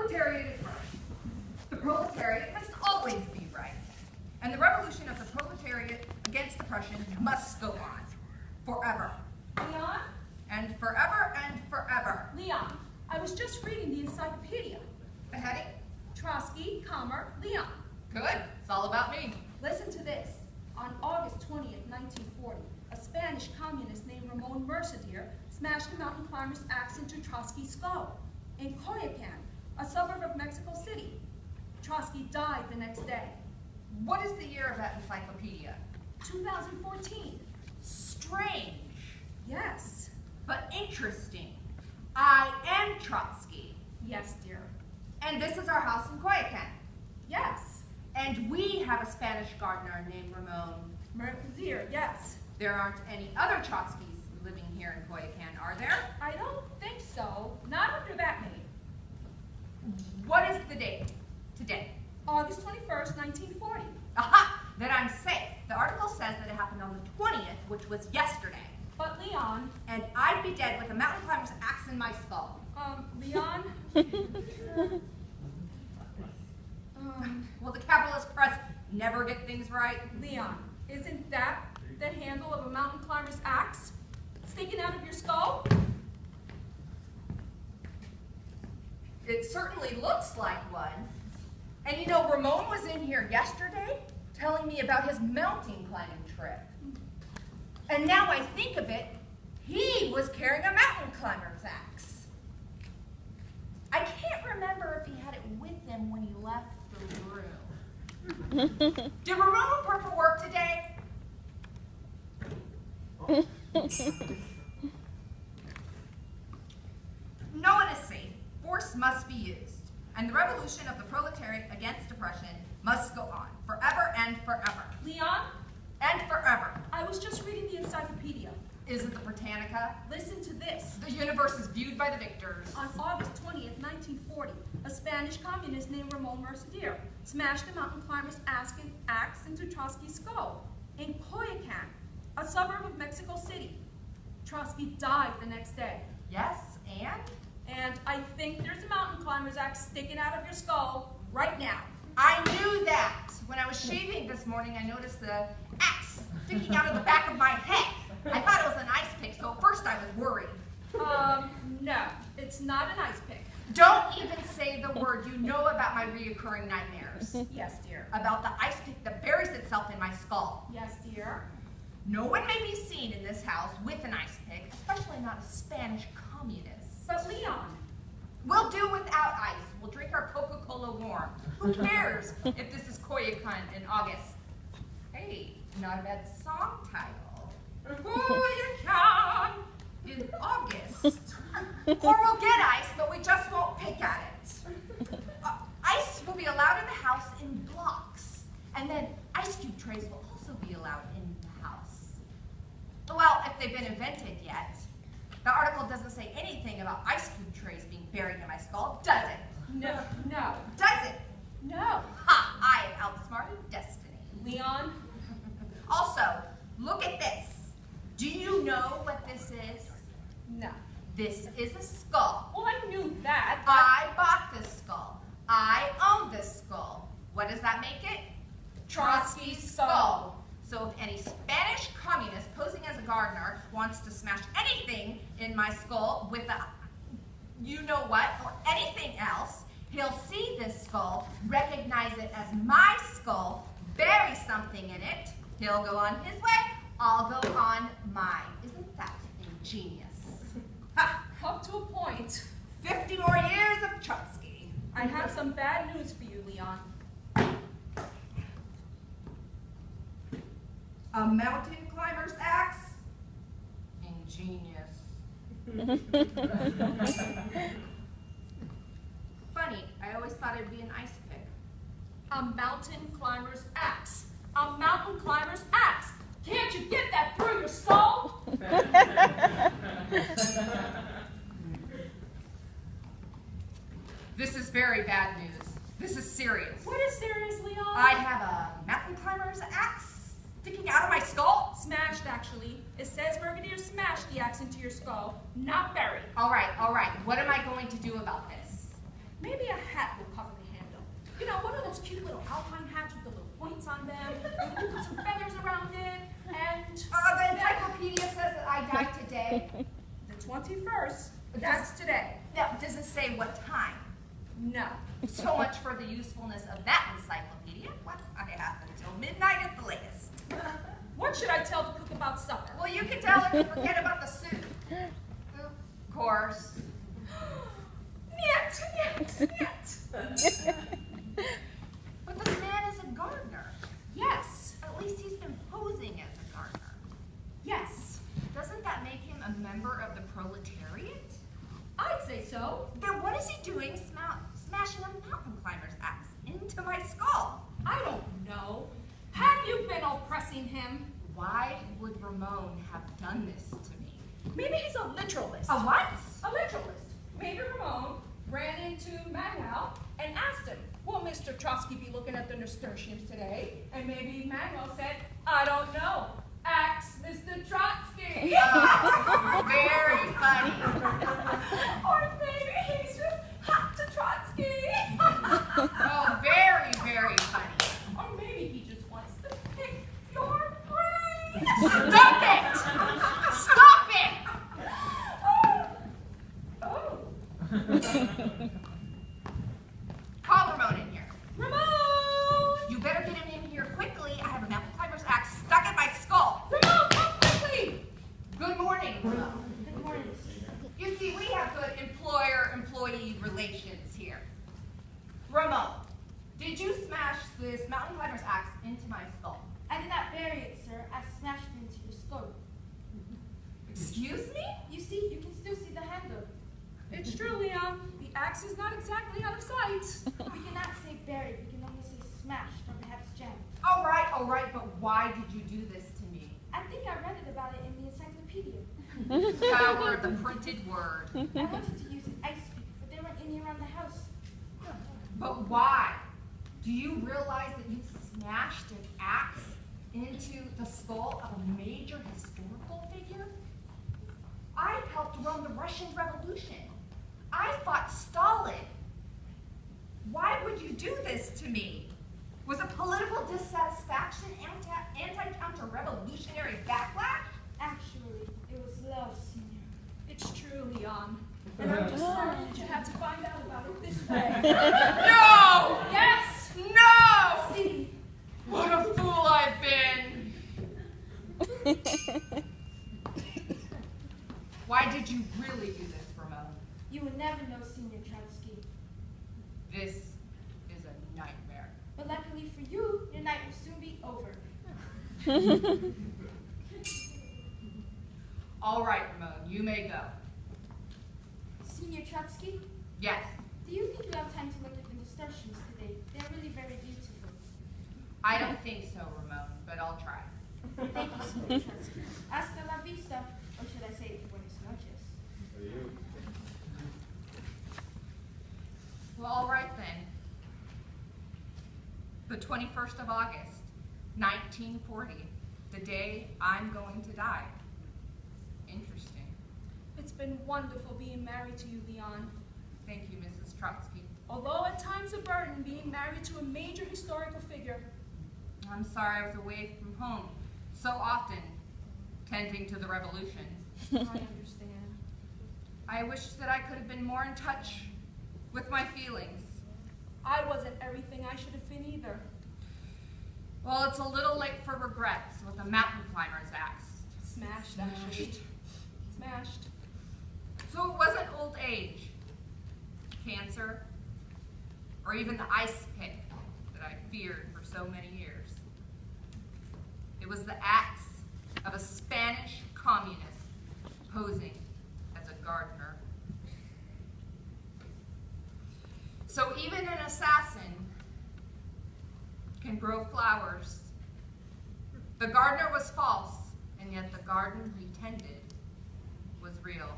proletariat is right. The proletariat must always be right. And the revolution of the proletariat against oppression must go on. Forever. Leon? And forever and forever. Leon, I was just reading the encyclopedia. The heading? Trotsky, Leon. Good. It's all about me. Listen to this. On August 20th, 1940, a Spanish communist named Ramon Mercader smashed a mountain climber's axe into Trotsky's skull. In Coyoacan, a suburb of Mexico City, Trotsky died the next day. What is the year of that encyclopedia? 2014. Strange. Yes. But interesting. I am Trotsky. Yes, dear. And this is our house in Coyoacan. Yes. And we have a Spanish gardener named Ramon Mercader, yes. There aren't any other Trotskys living here in Coyoacan, are there? I don't think so. Not under that name. What is the date today? August 21st, 1940. Aha! Then I'm safe. The article says that it happened on the 20th, which was yesterday. But Leon... And I'd be dead with a mountain climber's axe in my skull. Leon? Will the capitalist press never get things right? Leon, isn't that the handle of a mountain climber's axe sticking out of your skull? It certainly looks like one. And you know, Ramon was in here yesterday telling me about his mountain climbing trip. And now I think of it, he was carrying a mountain climber's axe. I can't remember if he had it with him when he left the room. Did Ramon report for work today? No one is safe. Force must be used. And the revolution of the proletariat against oppression must go on, forever and forever. Leon? And forever. I was just reading the encyclopedia. Is it the Britannica? Listen to this. The universe is viewed by the victors. On August 20th, 1940, a Spanish communist named Ramon Mercader smashed a mountain climber's axe into Trotsky's skull in Coyoacan, a suburb of Mexico City. Trotsky died the next day. Yes, and? And I think there's a mountain climber's axe sticking out of your skull right now. I knew that. When I was shaving this morning, I noticed the axe sticking out of the back of my head. I thought it was an ice pick, so at first I was worried. No, it's not an ice pick. Don't even say the word. You know about my reoccurring nightmares. Yes, dear. About the ice pick that buries itself in my skull. Yes, dear. No one may be seen in this house with an ice pick, especially not a Spanish communist. But Leon. We'll do without ice. We'll drink our Coca-Cola warm. Who cares if this is Coyoacan in August? Hey, not a bad song title. Coyoacan in August. Or we'll get ice, but we just won't pick at it. Ice will be allowed in the house in blocks. And then ice cube trays will also be allowed in the house. Well, if they've been invented yet. The article doesn't say anything about ice cube trays being buried in my skull, does it? No. Does it? No. Ha! I have outsmarted destiny. Leon? Also, look at this. Do you know what this is? No. This is a skull. Well, I knew that. I bought this skull. I own this skull. What does that make it? Trotsky's skull. So if any Spanish communist posing as a gardener wants to smash anything in my skull with a you-know-what or anything else, he'll see this skull, recognize it as my skull, bury something in it, he'll go on his way, I'll go on mine. Isn't that ingenious? Ha! Up to a point. 50 more years of Trotsky. I have some bad news for you, Leon. A mountain climber's axe? Ingenious. Funny, I always thought it'd be an ice pick. A mountain climber's axe. A mountain climber's axe. Can't you get that through your skull? This is very bad news. This is serious. What is serious, Leon? I have a mountain climber's axe sticking out of my skull? Smashed, actually. It says Mercader smashed the axe into your skull, not buried. All right. What am I going to do about this? Maybe a hat will cover the handle. You know, one of those cute little alpine hats with the little points on them, with some feathers around it, and... The encyclopedia says that I died today. The 21st, that's today. Now, does it say what time? No. So much for the usefulness of that encyclopedia. What? I have until midnight at the latest. What should I tell the cook about supper? Well, you can tell her to forget about the soup. Of course. Niet. But this man is a gardener. Yes. At least he's been posing as a gardener. Yes. Doesn't that make him a member of the proletariat? I'd say so. Then what is he doing smashing a mountain climber's axe into my skull? I don't know. Have you been oppressing him? Why would Ramon have done this to me? Maybe he's a literalist. A what? A literalist. Maybe Ramon ran into Manuel and asked him, will Mr. Trotsky be looking at the nasturtiums today? And maybe Manuel said, I don't know. Ask Mr. Trotsky. Very funny. Or maybe he's just hot to Trotsky. Oh, very, very funny. Or maybe he just wants to pick your brain. Stop it! Stop it! Oh. Call Ramon in here. Ramon! You better get him in here quickly. I have a mountain climber's axe stuck in my skull. Ramon, come quickly! Good morning, Ramon. Good morning. You see, we have good employer-employee relations here. Ramon, did you smash this mountain climber's axe into my skull? I did not bury it, sir. I smashed it into your skull. Excuse me? You see, you can still see the handle. It's true, Leon. The axe is not exactly out of sight. We cannot say buried. We can only say smashed or perhaps jammed. All right, but why did you do this to me? I think I read it about it in the encyclopedia. Power, the printed word. I wanted to use an ice pick, but they weren't any around the house. But why? Do you realize that you smashed an axe into the skull of a major historical figure? I helped run the Russian Revolution. I fought Stalin. Why would you do this to me? Was it political dissatisfaction, anti-counter-revolutionary backlash? Actually, it was love, Senior. It's true, Leon. And I'm just sorry that you had to find out about it this way. No! Yes! No! See, What a fool I've been! Why did you really do this, Ramon? you will never know Senior Trotsky. This is a nightmare. But luckily for you, your night will soon be over. All right, Ramon, you may go. Senior Trotsky, Yes, do you think you have time to look at the nasturtiums today? They're really very beautiful. I don't think so, Ramon, but I'll try. Thank you, Senior Trotsky. Hasta la vista, or should I say buenas noches? Well, all right then. The 21st of August, 1940, the day I'm going to die. Interesting. It's been wonderful being married to you, Leon. Thank you, Mrs. Trotsky. Although at times a burden being married to a major historical figure. I'm sorry I was away from home so often, tending to the revolution. I understand. I wish that I could have been more in touch with my feelings. I wasn't everything I should have been either. Well, it's a little late for regrets with a mountain climber's axe. Smashed, actually. Smashed. So it wasn't old age, cancer, or even the ice pick that I feared for so many years. It was the axe of a Spanish communist posing as a gardener. So even an assassin can grow flowers. The gardener was false, and yet the garden he tended was real.